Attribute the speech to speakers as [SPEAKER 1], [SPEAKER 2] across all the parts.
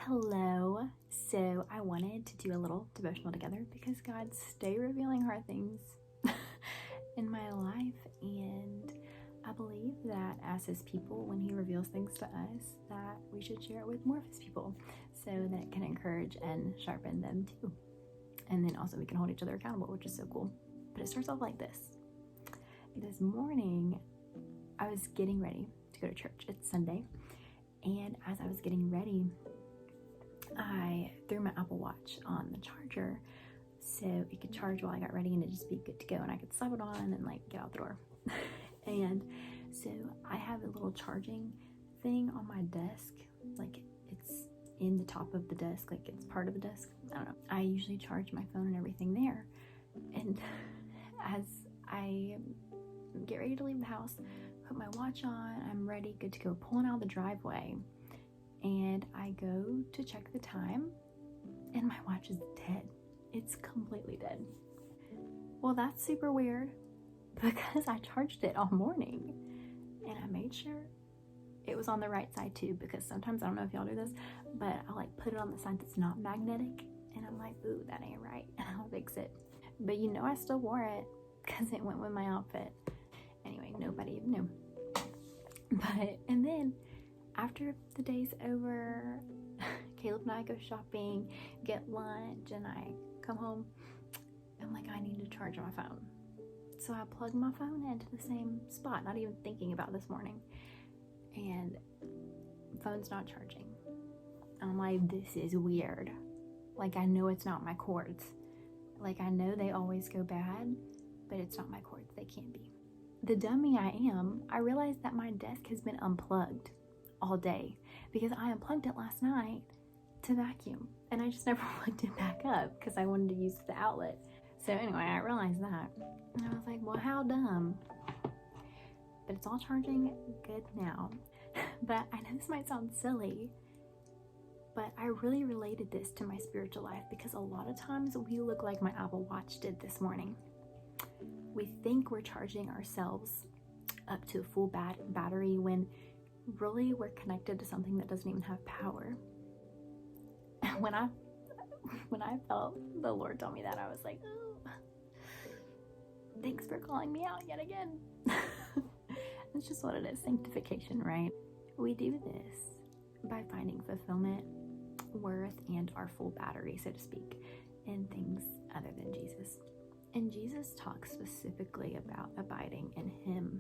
[SPEAKER 1] Hello. So I wanted to do a little devotional together because God stay revealing hard things in my life, and I believe that as his people, when he reveals things to us, that we should share it with more of his people so that it can encourage and sharpen them too. And then also we can hold each other accountable, which is so cool. But it starts off like this. This morning I was getting ready to go to church. It's Sunday, and as I was getting ready, I threw my Apple Watch on the charger so it could charge while I got ready and it'd just be good to go, and I could slap it on and like get out the door. And so I have a little charging thing on my desk, like it's in the top of the desk, like it's part of the desk. I don't know. I usually charge my phone and everything there. And as I get ready to leave the house, put my watch on, I'm ready, good to go, pulling out of the driveway. And I go to check the time and my watch is dead. It's completely dead. Well, that's super weird because I charged it all morning and I made sure it was on the right side too, because sometimes, I don't know if y'all do this, but I like put it on the side that's not magnetic and I'm like, ooh, that ain't right, and I'll fix it. But you know, I still wore it because it went with my outfit. Anyway, nobody even knew. And then after the day's over, Caleb and I go shopping, get lunch, and I come home. I'm like, I need to charge my phone. So I plug my phone into the same spot, not even thinking about this morning. And phone's not charging. I'm like, this is weird. Like, I know it's not my cords. Like, I know they always go bad, but it's not my cords. They can't be. The dummy I am, I realized that my desk has been unplugged all day because I unplugged it last night to vacuum, and I just never plugged it back up because I wanted to use the outlet. So anyway, I realized that and I was like, well, how dumb. But it's all charging good now. But I know this might sound silly, but I really related this to my spiritual life because a lot of times we look like my Apple Watch did this morning. We think we're charging ourselves up to a full battery when really we're connected to something that doesn't even have power. When I felt the Lord tell me that, I was like, oh, thanks for calling me out yet again. That's just what it is, sanctification, right? We do this by finding fulfillment, worth, and our full battery, so to speak, in things other than Jesus. And Jesus talks specifically about abiding in him.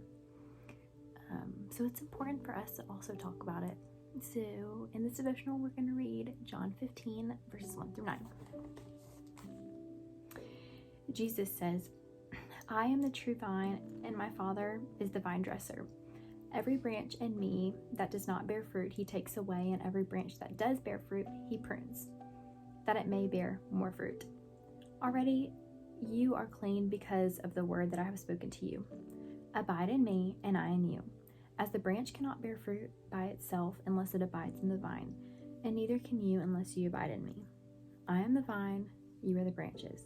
[SPEAKER 1] So it's important for us to also talk about it. So in this devotional, we're going to read John 15, verses 1 through 9. Jesus says, I am the true vine, and my Father is the vine dresser. Every branch in me that does not bear fruit, he takes away, and every branch that does bear fruit, he prunes, that it may bear more fruit. Already you are clean because of the word that I have spoken to you. Abide in me, and I in you. As the branch cannot bear fruit by itself unless it abides in the vine, and neither can you unless you abide in me. I am the vine, you are the branches.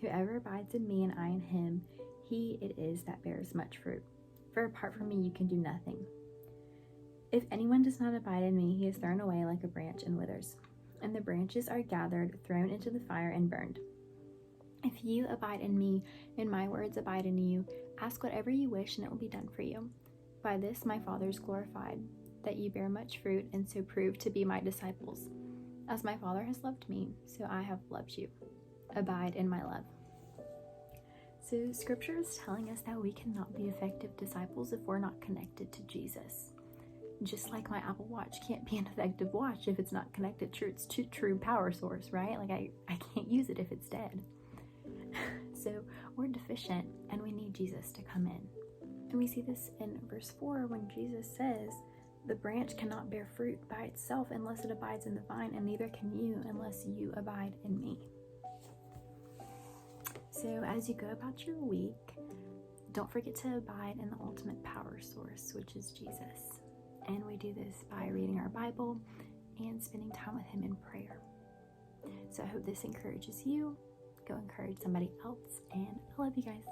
[SPEAKER 1] Whoever abides in me and I in him, he it is that bears much fruit. For apart from me you can do nothing. If anyone does not abide in me, he is thrown away like a branch and withers, and the branches are gathered, thrown into the fire, and burned. If you abide in me, and my words abide in you, ask whatever you wish, and it will be done for you. By this my Father is glorified, that you bear much fruit, and so prove to be my disciples. As my Father has loved me, so I have loved you. Abide in my love. So Scripture is telling us that we cannot be effective disciples if we're not connected to Jesus. Just like my Apple Watch can't be an effective watch if it's not connected to its true power source, right? Like I can't use it if it's dead. So we're deficient and we need Jesus to come in. And we see this in verse 4 when Jesus says, the branch cannot bear fruit by itself unless it abides in the vine, and neither can you unless you abide in me. So as you go about your week, don't forget to abide in the ultimate power source, which is Jesus. And we do this by reading our Bible and spending time with him in prayer. So I hope this encourages you. Go encourage somebody else, and I love you guys.